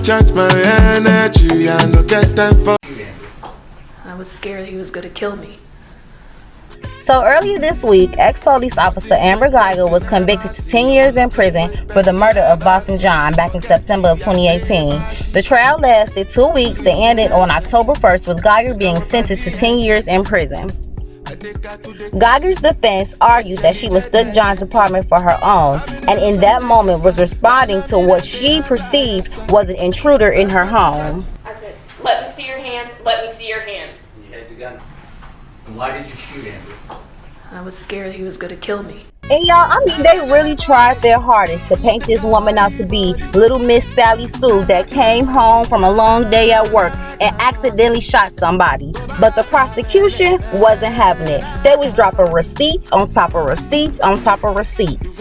recharge my energy. I no get time for. I was scared he was gonna kill me. So earlier this week, ex-police officer Amber Guyger was convicted to 10 years in prison for the murder of Botham Jean back in September of 2018. The trial lasted 2 weeks and ended on October 1st with Guyger being sentenced to 10 years in prison. Guyger's defense argued that she mistook John's apartment for her own, and in that moment was responding to what she perceived was an intruder in her home. I said, "Let me see your hands, let me see your hands." You had the gun. And why did you shoot Andrew? I was scared he was gonna kill me. And y'all, I mean, they really tried their hardest to paint this woman out to be little Miss Sally Sue that came home from a long day at work and accidentally shot somebody. But the prosecution wasn't having it. They was dropping receipts on top of receipts on top of receipts.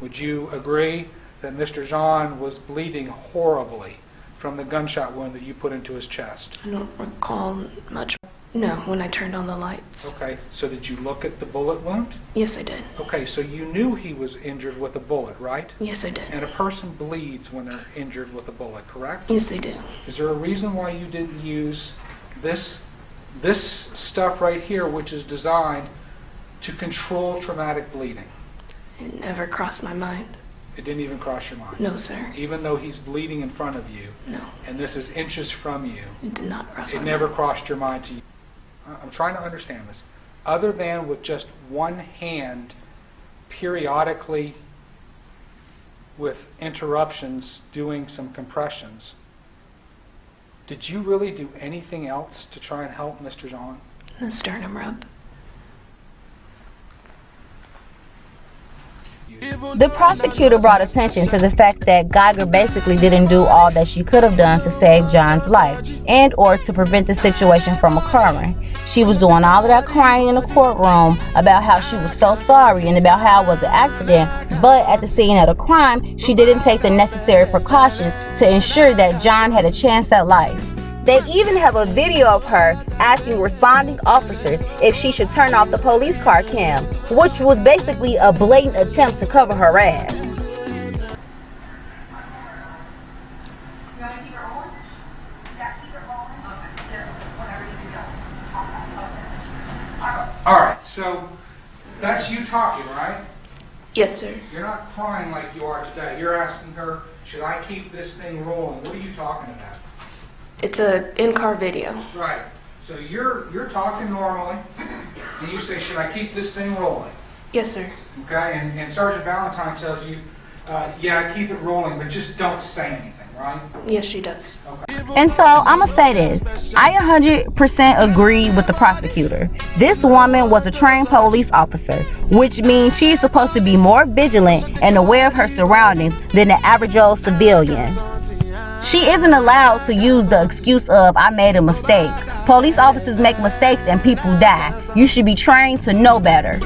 Would you agree that Mr. Jean was bleeding horribly from the gunshot wound that you put into his chest? I don't recall much. No, when I turned on the lights. Okay, so did you look at the bullet wound? Yes, I did. Okay, so you knew he was injured with a bullet, right? Yes, I did. And a person bleeds when they're injured with a bullet, correct? Yes, they do. Is there a reason why you didn't use this stuff right here, which is designed to control traumatic bleeding? It never crossed my mind. It didn't even cross your mind? No, sir. Even though he's bleeding in front of you, No, and this is inches from you, it did not cross my it mind. never crossed your mind to you. I'm trying to understand this. Other than with just one hand periodically with interruptions doing some compressions, did you really do anything else to try and help Mr. Jean? The sternum rub. The prosecutor brought attention to the fact that Guyger basically didn't do all that she could have done to save John's life and or to prevent the situation from occurring. She was doing all of that crying in the courtroom about how she was so sorry and about how it was an accident, but at the scene of the crime, she didn't take the necessary precautions to ensure that John had a chance at life. They even have a video of her asking responding officers if she should turn off the police car cam, which was basically a blatant attempt to cover her ass. All right, so that's you talking, right? Yes, sir. You're not crying like you are today. You're asking her, should I keep this thing rolling? What are you talking about? It's a in-car video. Right. So you're talking normally, and you say, should I keep this thing rolling? Yes, sir. Okay, and Sergeant Valentine tells you, yeah, keep it rolling, but just don't say anything, right? Yes, she does. Okay. And so I'm gonna say this, I 100% agree with the prosecutor. This woman was a trained police officer, which means she's supposed to be more vigilant and aware of her surroundings than the average old civilian. She isn't allowed to use the excuse of, I made a mistake. Police officers make mistakes and people die. You should be trained to know better.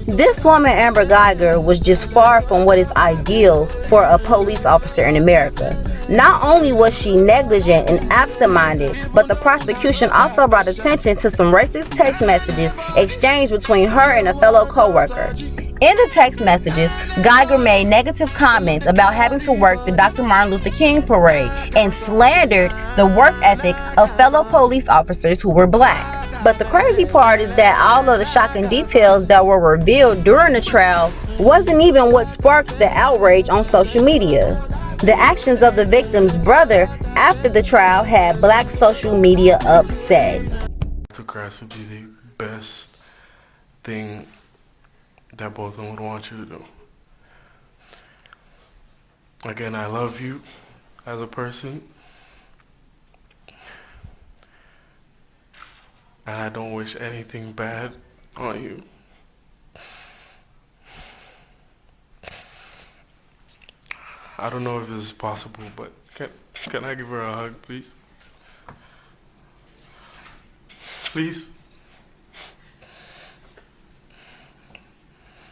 This woman, Amber Guyger, was just far from what is ideal for a police officer in America. Not only was she negligent and absent-minded, but the prosecution also brought attention to some racist text messages exchanged between her and a fellow co-worker. In the text messages, Guyger made negative comments about having to work the Dr. Martin Luther King parade and slandered the work ethic of fellow police officers who were black. But the crazy part is that all of the shocking details that were revealed during the trial wasn't even what sparked the outrage on social media. The actions of the victim's brother after the trial had black social media upset. Autocrats would be the best thing that both of them would want you to do. Again, I love you as a person, and I don't wish anything bad on you. I don't know if this is possible, but can I give her a hug, please? Please?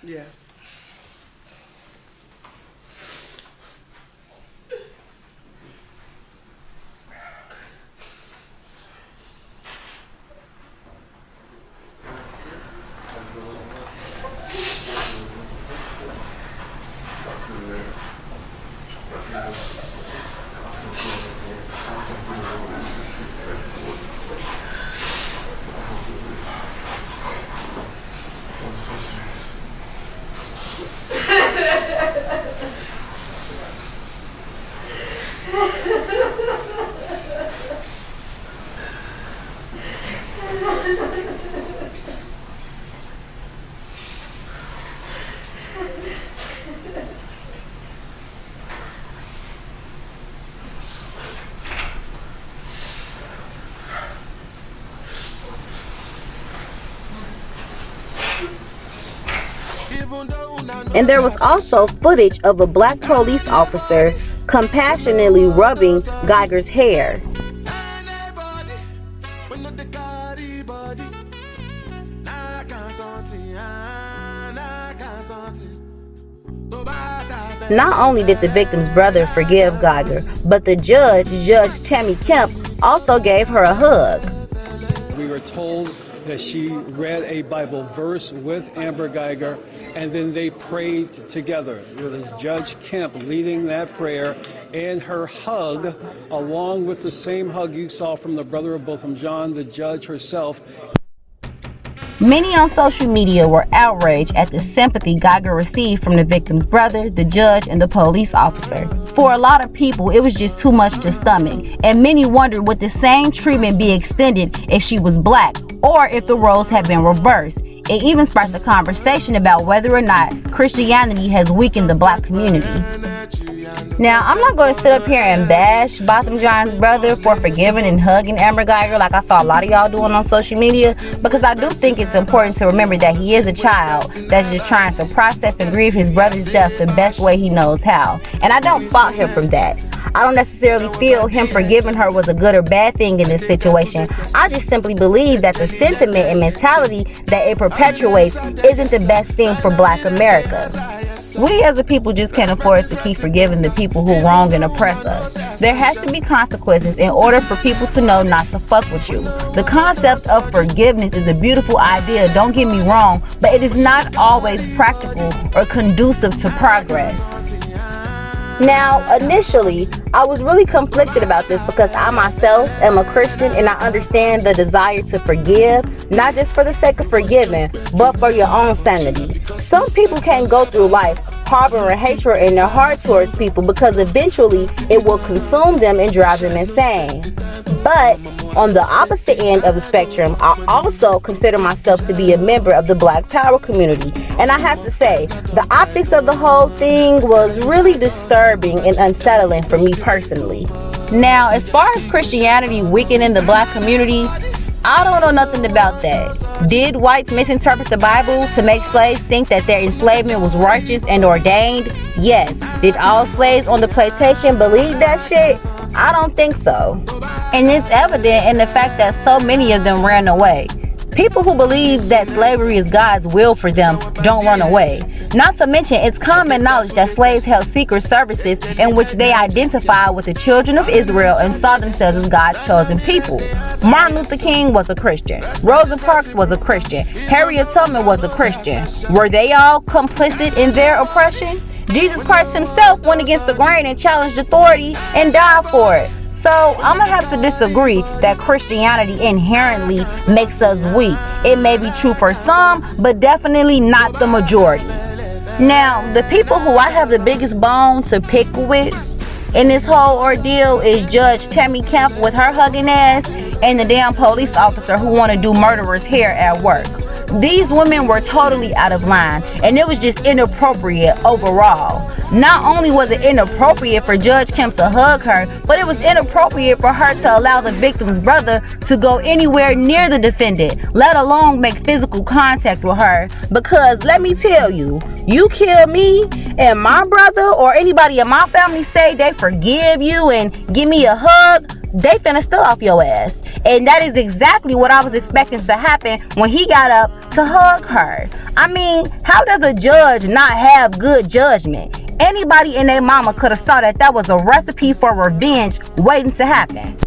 Yes. And there was also footage of a black police officer compassionately rubbing Guyger's hair. Not only did the victim's brother forgive Guyger, but the Judge Tammy Kemp, also gave her a hug. We were told that she read a Bible verse with Amber Guyger, and then they prayed together. It was Judge Kemp leading that prayer, and her hug, along with the same hug you saw from the brother of Botham Jean, the judge herself. Many on social media were outraged at the sympathy Guyger received from the victim's brother, the judge, and the police officer. For a lot of people, it was just too much to stomach, and many wondered would the same treatment be extended if she was black, or if the roles had been reversed. It even sparked a conversation about whether or not Christianity has weakened the black community. Now, I'm not going to sit up here and bash Botham Jean's brother for forgiving and hugging Amber Guyger like I saw a lot of y'all doing on social media, because I do think it's important to remember that he is a child that's just trying to process and grieve his brother's death the best way he knows how. And I don't fault him for that. I don't necessarily feel him forgiving her was a good or bad thing in this situation. I just simply believe that the sentiment and mentality that it perpetuates isn't the best thing for Black America. We as a people just can't afford to keep forgiving the people who wrong and oppress us. There has to be consequences in order for people to know not to fuck with you. The concept of forgiveness is a beautiful idea, don't get me wrong, but it is not always practical or conducive to progress. Now, initially, I was really conflicted about this because I myself am a Christian and I understand the desire to forgive, not just for the sake of forgiving, but for your own sanity. Some people can't go through life harboring hatred in their heart towards people because eventually it will consume them and drive them insane. But on the opposite end of the spectrum, I also consider myself to be a member of the Black Power community. And I have to say, the optics of the whole thing was really disturbing and unsettling for me personally. Now, as far as Christianity weakening the Black community, I don't know nothing about that. Did whites misinterpret the Bible to make slaves think that their enslavement was righteous and ordained? Yes. Did all slaves on the plantation believe that shit? I don't think so. And it's evident in the fact that so many of them ran away. People who believe that slavery is God's will for them don't run away. Not to mention, it's common knowledge that slaves held secret services in which they identified with the children of Israel and saw themselves as God's chosen people. Martin Luther King was a Christian. Rosa Parks was a Christian. Harriet Tubman was a Christian. Were they all complicit in their oppression? Jesus Christ himself went against the grain and challenged authority and died for it. So I'm gonna have to disagree that Christianity inherently makes us weak. It may be true for some, but definitely not the majority. Now, the people who I have the biggest bone to pick with in this whole ordeal is Judge Tammy Kemp with her hugging ass and the damn police officer who want to do murderer's hair at work. These women were totally out of line, and it was just inappropriate overall. Not only was it inappropriate for Judge Kemp to hug her, but it was inappropriate for her to allow the victim's brother to go anywhere near the defendant, let alone make physical contact with her. Because let me tell you, you kill me and my brother or anybody in my family say they forgive you and give me a hug, they finna steal off your ass. And that is exactly what I was expecting to happen when he got up to hug her. I mean, how does a judge not have good judgment? Anybody and their mama could have saw that was a recipe for revenge waiting to happen.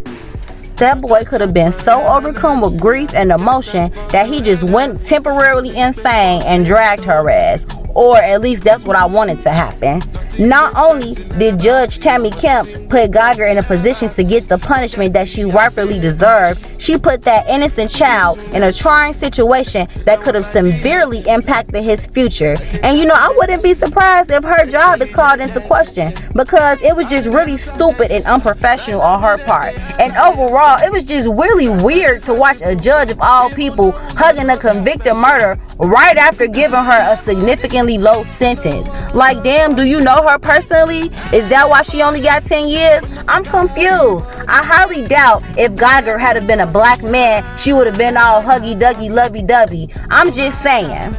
That boy could have been so overcome with grief and emotion that he just went temporarily insane and dragged her ass. Or at least that's what I wanted to happen. Not only did Judge Tammy Kemp put Guyger in a position to get the punishment that she rightfully deserved, she put that innocent child in a trying situation that could have severely impacted his future. And you know, I wouldn't be surprised if her job is called into question, because it was just really stupid and unprofessional on her part. And overall, it was just really weird to watch a judge of all people hugging a convicted murderer right after giving her a significantly low sentence. Like, damn, do you know her personally? Is that why she only got 10 years? I'm confused. I highly doubt if Guyger had been a black man, she would have been all huggy-duggy, lovey-dovey. I'm just saying.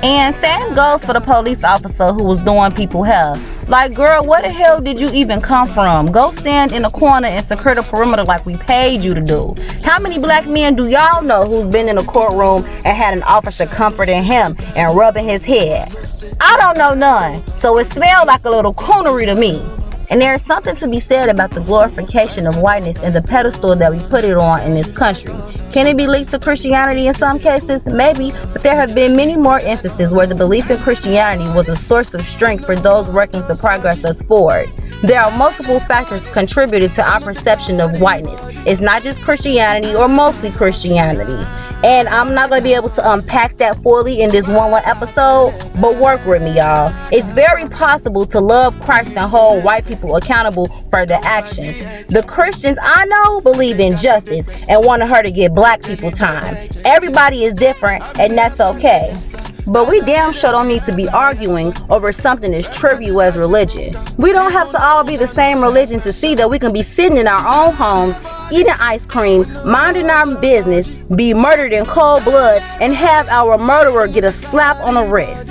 And same goes for the police officer who was doing people hair. Like, girl, where the hell did you even come from? Go stand in a corner and secure the perimeter like we paid you to do. How many black men do y'all know who's been in a courtroom and had an officer comforting him and rubbing his head? I don't know none. So it smelled like a little coonery to me. And there is something to be said about the glorification of whiteness and the pedestal that we put it on in this country. Can it be linked to Christianity in some cases? Maybe, but there have been many more instances where the belief in Christianity was a source of strength for those working to progress us forward. There are multiple factors contributed to our perception of whiteness. It's not just Christianity or mostly Christianity. And I'm not going to be able to unpack that fully in this one episode, but work with me, y'all. It's very possible to love Christ and hold white people accountable for their actions. The Christians I know believe in justice and wanted her to give black people time. Everybody is different, and that's okay. But we damn sure don't need to be arguing over something as trivial as religion. We don't have to all be the same religion to see that we can be sitting in our own homes, eating ice cream, minding our business, be murdered in cold blood, and have our murderer get a slap on the wrist.